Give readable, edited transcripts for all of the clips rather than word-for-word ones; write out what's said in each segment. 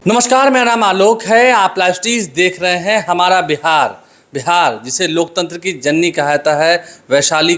नमस्कार, मेरा नाम आलोक है। आप लाइव स्ट्रीज देख रहे हैं। हमारा बिहार बिहार जिसे लोकतंत्र की जननी कहा जाता है, वैशाली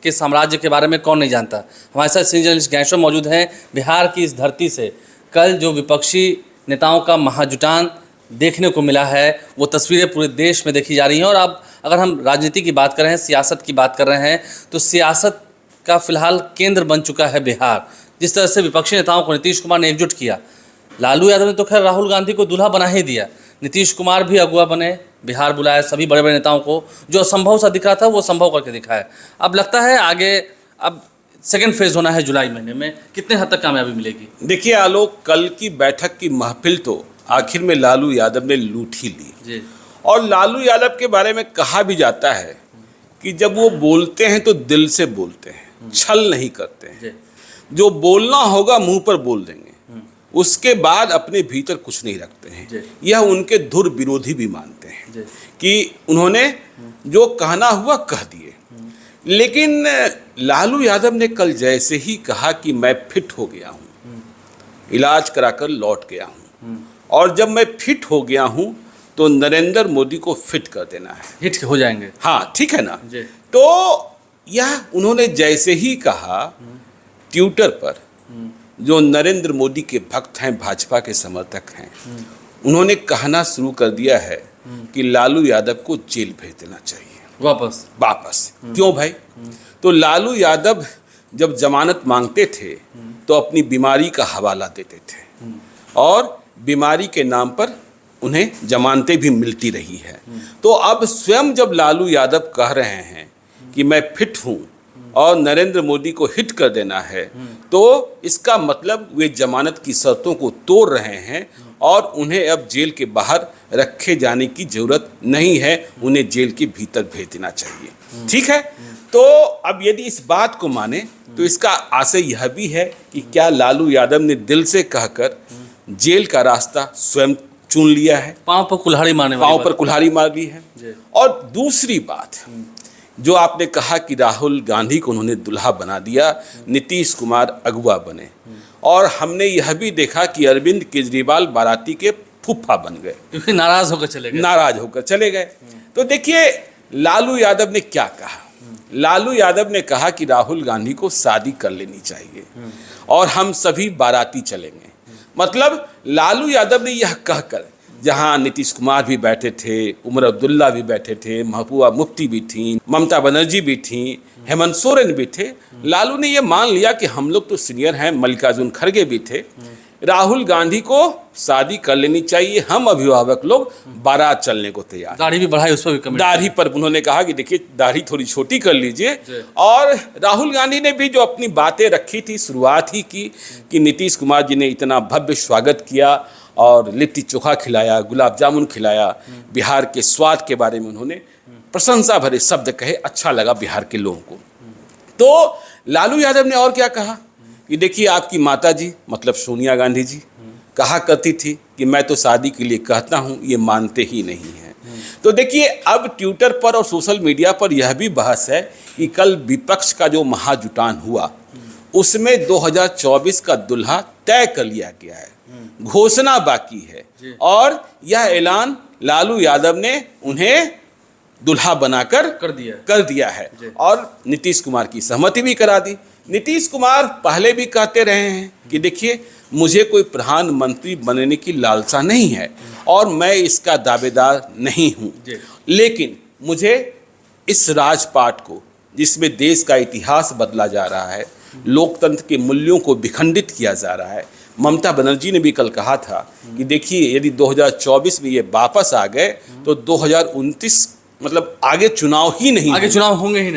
के साम्राज्य के बारे में कौन नहीं जानता। हमारे साथ सीनियर जर्नलिस्ट गैंगस्टर मौजूद हैं। बिहार की इस धरती से कल जो विपक्षी नेताओं का महाजुटान देखने को मिला है, वो तस्वीरें पूरे देश में देखी जा रही हैं। और अब अगर हम राजनीति की बात कर रहे हैं, सियासत की बात कर रहे हैं, तो सियासत का फिलहाल केंद्र बन चुका है बिहार। जिस तरह से विपक्षी नेताओं को नीतीश कुमार ने एकजुट किया, लालू यादव ने तो खैर राहुल गांधी को दूल्हा बना ही दिया, नीतीश कुमार भी अगुआ बने, बिहार बुलाया सभी बड़े बड़े नेताओं को। जो असंभव सा दिख रहा था वो संभव करके दिखाया। अब लगता है आगे अब सेकेंड फेज होना है जुलाई महीने में, कितने हद तक कामयाबी मिलेगी? देखिए आलोक, कल की बैठक की महफिल तो आखिर में लालू यादव ने लूट ही ली जी। और लालू यादव के बारे में कहा भी जाता है कि जब वो बोलते हैं तो दिल से बोलते हैं, छल नहीं करते हैं। जो बोलना होगा मुंह पर बोल देंगे, उसके बाद अपने भीतर कुछ नहीं रखते हैं। यह उनके धुर विरोधी भी मानते हैं कि उन्होंने जो कहना हुआ कह दिए। लेकिन लालू यादव ने कल जैसे ही कहा कि मैं फिट हो गया हूँ, इलाज कराकर लौट गया हूँ, और जब मैं फिट हो गया हूँ तो नरेंद्र मोदी को फिट कर देना है। हिट हो जाएंगे। हाँ, ठीक है ना। तो यह उन्होंने जैसे ही कहा, ट्विटर पर जो नरेंद्र मोदी के भक्त हैं, भाजपा के समर्थक हैं, उन्होंने कहना शुरू कर दिया है कि लालू यादव को जेल भेज देना चाहिए वापस। क्यों भाई? तो लालू यादव जब जमानत मांगते थे तो अपनी बीमारी का हवाला देते थे और बीमारी के नाम पर उन्हें जमानतें भी मिलती रही है। तो अब स्वयं जब लालू यादव कह रहे हैं कि मैं फिट हूँ और नरेंद्र मोदी को हिट कर देना है, तो इसका मतलब वे जमानत की शर्तों को तोड़ रहे हैं और उन्हें अब जेल के बाहर रखे जाने की जरूरत नहीं है, उन्हें जेल के भीतर भेज देना चाहिए। ठीक है। तो अब यदि इस बात को माने तो इसका आशय यह भी है कि क्या लालू यादव ने दिल से कहकर जेल का रास्ता स्वयं चुन लिया है? पांव पर कुल्हाड़ी मार ली है। और दूसरी बात जो आपने कहा कि राहुल गांधी को उन्होंने दुल्हा बना दिया, नीतीश कुमार अगुआ बने, और हमने यह भी देखा कि अरविंद केजरीवाल बाराती के फूफा बन गए क्योंकि नाराज होकर चले गए। तो देखिए लालू यादव ने क्या कहा। लालू यादव ने कहा कि राहुल गांधी को शादी कर लेनी चाहिए और हम सभी बाराती चलेंगे। मतलब लालू यादव ने यह कहकर, जहां नीतीश कुमार भी बैठे थे, उमर अब्दुल्ला भी बैठे थे, महबूबा मुफ्ती भी थी, ममता बनर्जी भी थी, हेमंत सोरेन भी थे, लालू ने यह मान लिया कि हम लोग तो सीनियर हैं, मल्लिकार्जुन खड़गे भी थे, राहुल गांधी को शादी कर लेनी चाहिए, हम अभिभावक लोग बारात चलने को तैयार। दाढ़ी भी बढ़ाई, उस पर भी कमेंट। दाढ़ी पर उन्होंने कहा कि देखिए दाढ़ी थोड़ी छोटी कर लीजिए। और राहुल गांधी ने भी जो अपनी बातें रखी थी, शुरुआत ही की कि नीतीश कुमार जी ने इतना भव्य स्वागत किया और लिट्टी चोखा खिलाया, गुलाब जामुन खिलाया, बिहार के स्वाद के बारे में उन्होंने प्रशंसा भरे शब्द कहे, अच्छा लगा बिहार के लोगों को। तो लालू यादव ने और क्या कहा कि देखिए आपकी माता जी मतलब सोनिया गांधी जी कहा करती थी कि मैं तो शादी के लिए कहता हूँ, ये मानते ही नहीं हैं। तो देखिए अब ट्विटर पर और सोशल मीडिया पर यह भी बहस है कि कल विपक्ष का जो महाजुटान हुआ उसमें 2024 का दुल्हा तय कर लिया गया है, घोषणा बाकी है, और यह ऐलान लालू यादव ने उन्हें दुल्हा बनाकर कर दिया है और नीतीश कुमार की सहमति भी करा दी। नीतीश कुमार पहले भी कहते रहे हैं कि देखिए मुझे कोई प्रधानमंत्री बनने की लालसा नहीं है और मैं इसका दावेदार नहीं हूँ, लेकिन मुझे इस राजपाट को, जिसमें देश का इतिहास बदला जा रहा है, लोकतंत्र के मूल्यों को विखंडित किया जा रहा है। ममता बनर्जी ने भी कल कहा था कि देखिए यदि 2024 में ये वापस आ गए तो 2029 मतलब आगे चुनाव ही नहीं, आगे चुनाव होंगे ही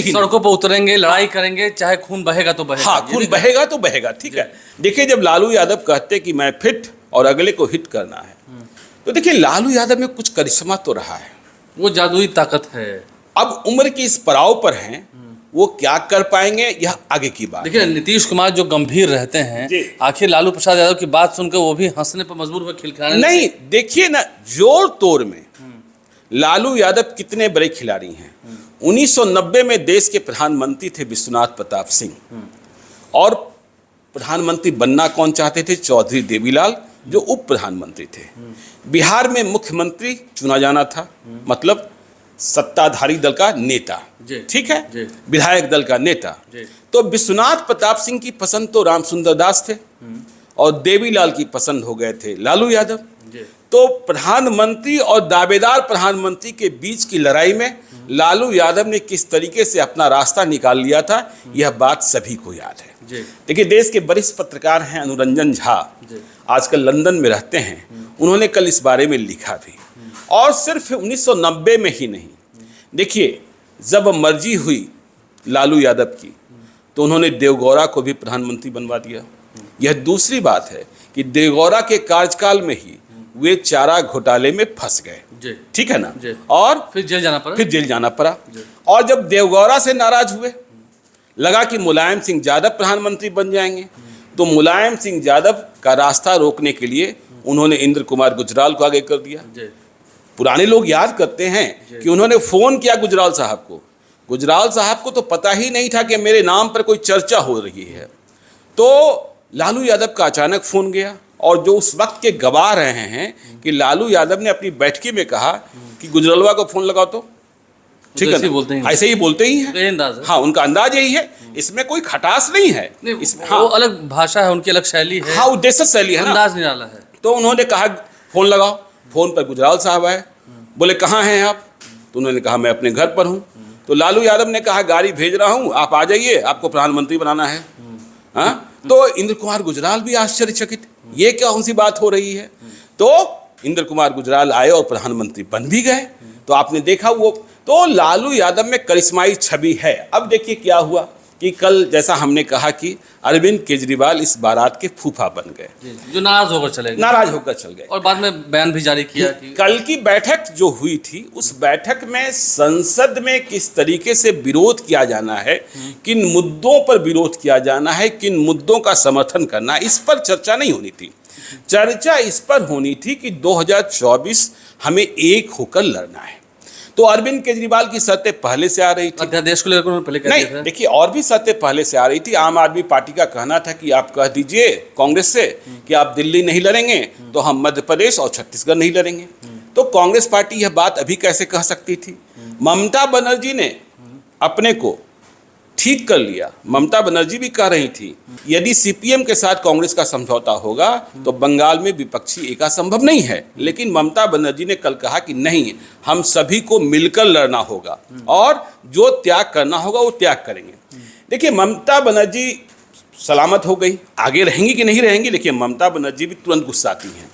नहीं, सड़कों पर उतरेंगे, लड़ाई करेंगे, चाहे खून बहेगा तो बहेगा। हाँ, खून बहेगा तो बहेगा। ठीक है। देखिए जब लालू यादव कहते कि मैं फिट और अगले को हिट करना है, तो देखिए लालू यादव में कुछ करिश्मा तो रहा है, वो जादुई ताकत है। अब उम्र की इस पड़ाव पर हैं, वो क्या कर पाएंगे यह आगे की बात। देखिए नीतीश कुमार जो गंभीर रहते हैं, आखिर लालू प्रसाद यादव की बात सुनकर वो भी हंसने पर मजबूर हुए, खिलखिलाने नहीं। देखिए ना, जोर तोड़ में लालू यादव कितने बड़े खिलाड़ी हैं। 1990 में देश के प्रधानमंत्री थे विश्वनाथ प्रताप सिंह, और प्रधानमंत्री बनना कौन चाहते थे? चौधरी देवीलाल जो उप प्रधानमंत्री थे। बिहार में मुख्यमंत्री चुना जाना था, मतलब सत्ताधारी दल का नेता, ठीक है, विधायक दल का नेता। तो विश्वनाथ प्रताप सिंह की पसंद तो रामसुंदर दास थे और देवीलाल की पसंद हो गए थे लालू यादव। तो प्रधानमंत्री और दावेदार प्रधानमंत्री के बीच की लड़ाई में लालू यादव ने किस तरीके से अपना रास्ता निकाल लिया था, यह बात सभी को याद है। देखिए, देश के वरिष्ठ पत्रकार हैं अनुरंजन झा, आजकल लंदन में रहते हैं, उन्होंने कल इस बारे में लिखा भी। और सिर्फ 1990 में ही नहीं, देखिए जब मर्जी हुई लालू यादव की तो उन्होंने देवगौड़ा को भी प्रधानमंत्री बनवा दिया। यह दूसरी बात है कि देवगौड़ा के कार्यकाल में ही वे चारा घोटाले में फंस गए, ठीक है ना, और फिर जेल जाना पड़ा। और जब देवगौड़ा से नाराज हुए, लगा कि मुलायम सिंह यादव प्रधानमंत्री बन जाएंगे, तो मुलायम सिंह यादव का रास्ता रोकने के लिए उन्होंने इंद्र कुमार गुजराल को आगे कर दिया। पुराने लोग याद करते हैं कि उन्होंने फोन किया गुजराल साहब को। गुजराल साहब को तो पता ही नहीं था कि मेरे नाम पर कोई चर्चा हो रही है। तो लालू यादव का अचानक फोन गया, और जो उस वक्त के गवाह रहे हैं कि लालू यादव ने अपनी बैठकी में कहा कि गुजरालवा को फोन लगाओ, तो ठीक है, ऐसे ही बोलते ही हैं। हाँ, उनका अंदाज यही है, इसमें कोई खटास नहीं है। हाँ, वो अलग भाषा है, उनकी अलग शैली है। हाँ, उद्देश्य शैली है, अंदाज निराला है। तो उन्होंने कहा फोन लगाओ। फोन पर गुजराल साहब आए, बोले कहाँ हैं आप? तो उन्होंने कहा मैं अपने घर पर हूँ। तो लालू यादव ने कहा गाड़ी भेज रहा हूँ, आप आ जाइए, आपको प्रधानमंत्री बनाना है। हाँ, तो इंद्र कुमार गुजराल भी आश्चर्यचकित, ये क्या कौन सी बात हो रही है। तो इंद्र कुमार गुजराल आए और प्रधानमंत्री बन भी गए। तो आपने देखा वो, तो लालू यादव में करिश्माई छवि है। अब देखिए क्या हुआ कि कल जैसा हमने कहा कि अरविंद केजरीवाल इस बारात के फूफा बन गए, जो नाराज होकर चल गए, और बाद में बयान भी जारी किया कि कल की बैठक जो हुई थी, उस बैठक में संसद में किस तरीके से विरोध किया जाना है, किन मुद्दों पर विरोध किया जाना है, किन मुद्दों का समर्थन करना है, इस पर चर्चा नहीं होनी थी। चर्चा इस पर होनी थी कि 2024 हमें एक होकर लड़ना है। तो अरविंद केजरीवाल की शर्तें पहले से आ रही थी, अध्यादेश को लेकर पहले कह नहीं, देखिए और भी शर्तें पहले से आ रही थी। आम आदमी पार्टी का कहना था कि आप कह दीजिए कांग्रेस से कि आप दिल्ली नहीं लड़ेंगे तो हम मध्य प्रदेश और छत्तीसगढ़ नहीं लड़ेंगे। तो कांग्रेस पार्टी यह बात अभी कैसे कह सकती थी? ममता बनर्जी ने अपने को ठीक कर लिया। ममता बनर्जी भी कह रही थी यदि सीपीएम के साथ कांग्रेस का समझौता होगा तो बंगाल में विपक्षी एका संभव नहीं है। लेकिन ममता बनर्जी ने कल कहा कि नहीं, हम सभी को मिलकर लड़ना होगा और जो त्याग करना होगा वो त्याग करेंगे। देखिए, ममता बनर्जी सलामत हो गई, आगे रहेंगी कि नहीं रहेंगी, लेकिन ममता बनर्जी भी तुरंत गुस्साती हैं।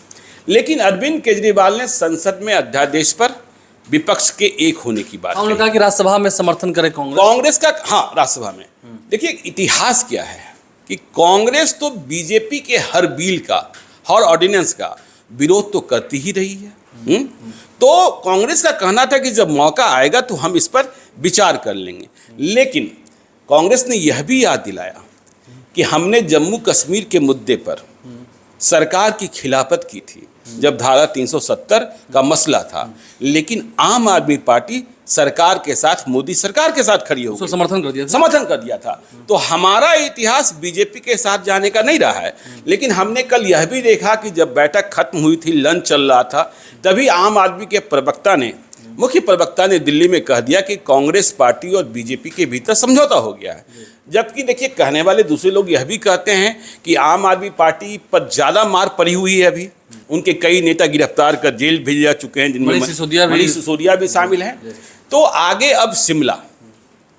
लेकिन अरविंद केजरीवाल ने संसद में अध्यादेश पर विपक्ष के एक होने की बात उन्होंने कहा कि राज्यसभा में समर्थन करे कांग्रेस का। हाँ, राज्यसभा में देखिए इतिहास क्या है कि कांग्रेस तो बीजेपी के हर बिल का, हर ऑर्डिनेंस का विरोध तो करती ही रही है। तो कांग्रेस का कहना था कि जब मौका आएगा तो हम इस पर विचार कर लेंगे। लेकिन कांग्रेस ने यह भी याद दिलाया कि हमने जम्मू कश्मीर के मुद्दे पर सरकार की खिलाफत की थी जब धारा 370 का मसला था, लेकिन आम आदमी पार्टी सरकार के साथ, मोदी सरकार के साथ खड़ी हो गई, समर्थन कर दिया था। तो हमारा इतिहास बीजेपी के साथ जाने का नहीं रहा है। लेकिन हमने कल यह भी देखा कि जब बैठक खत्म हुई थी, लंच चल रहा था, तभी आम आदमी के प्रवक्ता ने, मुख्य प्रवक्ता ने दिल्ली में कह दिया कि कांग्रेस पार्टी और बीजेपी के भीतर समझौता हो गया है। जबकि देखिए, कहने वाले दूसरे लोग यह भी कहते हैं कि आम आदमी पार्टी पर ज़्यादा मार पड़ी हुई है। अभी उनके कई नेता गिरफ्तार कर जेल भेजे जा चुके हैं, जिनमें मनीष सिसोदिया भी शामिल हैं। तो आगे अब शिमला,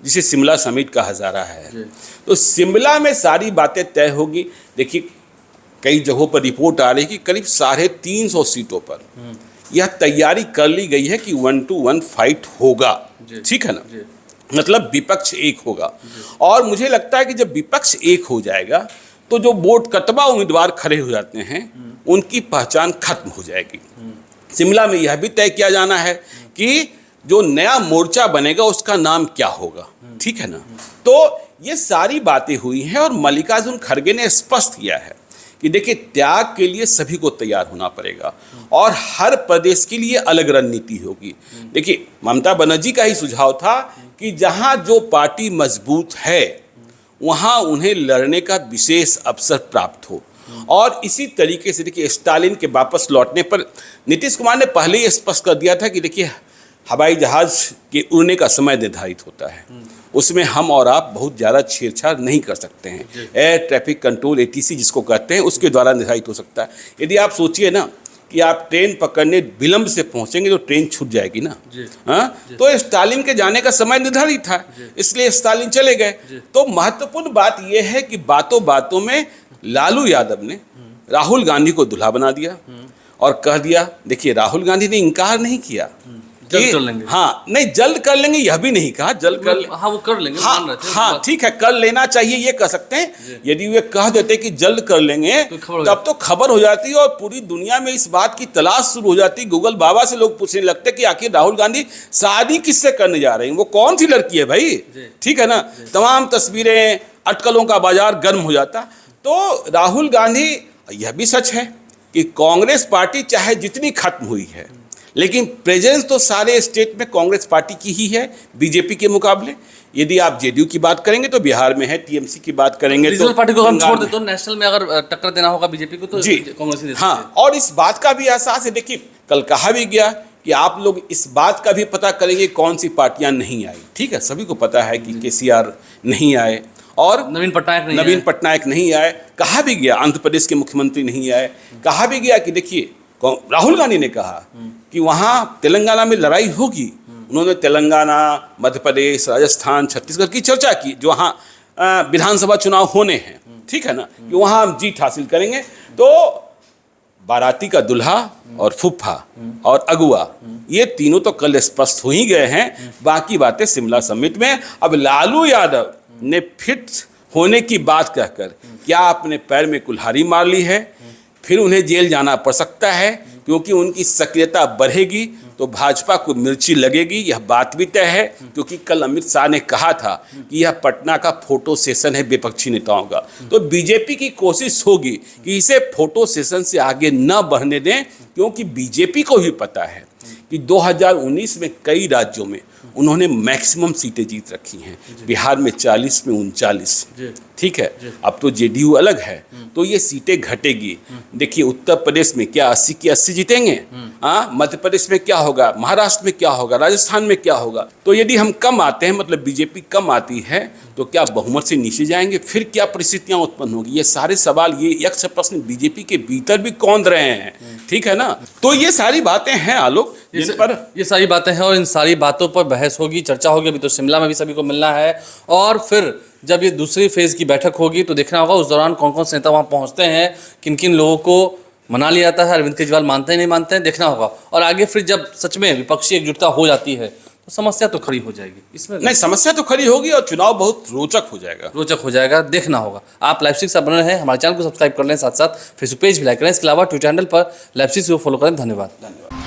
जिसे शिमला समिट कहा जा रहा है, तो शिमला में सारी बातें तय होगी। देखिए, कई जगहों पर रिपोर्ट आ रही है कि करीब 350 सीटों पर यह तैयारी कर ली गई है कि 1-to-1 फाइट होगा, ठीक है ना, मतलब विपक्ष एक होगा। और मुझे लगता है कि जब विपक्ष एक हो जाएगा तो जो वोट कतबा उम्मीदवार खड़े हो जाते हैं उनकी पहचान खत्म हो जाएगी। शिमला में यह भी तय किया जाना है कि जो नया मोर्चा बनेगा उसका नाम क्या होगा, ठीक है ना। तो ये सारी बातें हुई हैं और मल्लिकार्जुन खड़गे ने स्पष्ट किया है कि देखिए, त्याग के लिए सभी को तैयार होना पड़ेगा और हर प्रदेश के लिए अलग रणनीति होगी। देखिए, ममता बनर्जी का ही सुझाव था कि जहां जो पार्टी मजबूत है वहां उन्हें लड़ने का विशेष अवसर प्राप्त हो और इसी तरीके से देखिए स्टालिन के वापस लौटने पर नीतीश कुमार ने पहले ही स्पष्ट कर दिया था कि देखिए हवाई जहाज के उड़ने का समय निर्धारित होता है, उसमें हम और आप बहुत ज़्यादा छेड़छाड़ नहीं कर सकते हैं। एयर ट्रैफिक कंट्रोल ATC जिसको कहते हैं उसके द्वारा निर्धारित हो सकता है। यदि आप सोचिए ना कि आप ट्रेन पकड़ने विलंब से पहुंचेंगे तो ट्रेन छूट जाएगी ना। हाँ, तो स्टालिन के जाने का समय निर्धारित था, इसलिए स्टालिन चले गए। तो महत्वपूर्ण बात यह है कि बातों बातों में लालू यादव ने राहुल गांधी को दूल्हा बना दिया और कह दिया, देखिए राहुल गांधी ने इनकार नहीं किया जल्द कर लेंगे। हाँ, नहीं जल्द कर लेंगे यह भी नहीं कहा, जल्द कर ले, हाँ वो कर लेंगे, मान रहे थे। हाँ ठीक है, कर लेना चाहिए ये कह सकते हैं। यदि वे कह देते कि जल्द कर लेंगे तब तो खबर हो जाती और पूरी दुनिया में इस बात की तलाश शुरू हो जाती। गूगल बाबा से लोग पूछने लगते कि आखिर राहुल गांधी शादी किससे करने जा रहे हैं, वो कौन सी लड़की है भाई, ठीक है ना। तमाम तस्वीरें, अटकलों का बाजार गर्म हो जाता। तो राहुल गांधी, यह भी सच है कि कांग्रेस पार्टी चाहे जितनी खत्म हुई है लेकिन प्रेजेंस तो सारे स्टेट में कांग्रेस पार्टी की ही है बीजेपी के मुकाबले। यदि आप जेडीयू की बात करेंगे तो बिहार में है, टीएमसी की बात करेंगे रीजनल तो पार्टी को हम छोड़ दे तो नेशनल में अगर टक्कर देना होगा बीजेपी को तो जी कांग्रेस ही दे सकती है। हाँ, और इस बात का भी एहसास है। देखिए कल कहा भी गया कि आप लोग इस बात का भी पता करेंगे कौन सी पार्टियां नहीं आई। ठीक है, सभी को पता है कि केसीआर नहीं आए और नवीन पटनायक नहीं आए। कहा भी गया आंध्र प्रदेश के मुख्यमंत्री नहीं आए। कहा भी गया कि देखिए राहुल गांधी ने कहा कि वहाँ तेलंगाना में लड़ाई होगी। उन्होंने तेलंगाना, मध्य प्रदेश, राजस्थान, छत्तीसगढ़ की चर्चा की जो वहाँ विधानसभा चुनाव होने हैं, ठीक है ना, कि वहाँ हम जीत हासिल करेंगे। तो बाराती का दुल्हा और फूफा और अगुआ ये तीनों तो कल स्पष्ट हो ही गए हैं। बाकी बातें शिमला समिट में। अब लालू यादव ने फिट होने की बात कहकर क्या अपने पैर में कुल्हाड़ी मार ली है, फिर उन्हें जेल जाना पड़ सकता है क्योंकि उनकी सक्रियता बढ़ेगी तो भाजपा को मिर्ची लगेगी। यह बात भी तय है क्योंकि कल अमित शाह ने कहा था कि यह पटना का फोटो सेशन है विपक्षी नेताओं का। तो बीजेपी की कोशिश होगी कि इसे फोटो सेशन से आगे न बढ़ने दें क्योंकि बीजेपी को भी पता है कि 2019 में कई राज्यों में उन्होंने मैक्सिमम सीटें जीत रखी हैं। बिहार में 40 में 39, ठीक है। अब तो जेडीयू अलग है तो ये सीटें घटेगी। देखिए उत्तर प्रदेश में क्या 80 की 80 जीतेंगे, मध्य प्रदेश में क्या होगा, महाराष्ट्र में क्या होगा, राजस्थान में क्या होगा। तो यदि हम कम आते हैं, मतलब बीजेपी कम आती है, तो क्या बहुमत से नीचे जाएंगे, फिर क्या परिस्थितियां उत्पन्न होगी। ये सारे सवाल, ये यक्ष प्रश्न बीजेपी के भीतर भी कौंध रहे हैं, ठीक है ना। तो ये सारी बातें हैं आलोक, जिन पर ये सारी बातें हैं और इन सारी बातों पर बहस होगी, चर्चा होगी। अभी तो शिमला में भी सभी को मिलना है और फिर जब ये दूसरी फेज़ की बैठक होगी तो देखना होगा उस दौरान कौन कौन से नेता वहाँ पहुँचते हैं, किन किन लोगों को मना लिया जाता है, अरविंद केजरीवाल मानते हैं नहीं मानते हैं, देखना होगा। और आगे फिर जब सच में विपक्षी एकजुटता हो जाती है तो समस्या तो खड़ी हो जाएगी। इसमें नहीं, समस्या तो खड़ी होगी और चुनाव बहुत रोचक हो जाएगा, देखना होगा। आप लाइव से बने रहें, हमारे चैनल को सब्सक्राइब कर लें, साथ साथ फेसबुक पेज भी लाइक करें। इसके अलावा ट्विटर हैंडल पर लाइव को फॉलो करें। धन्यवाद।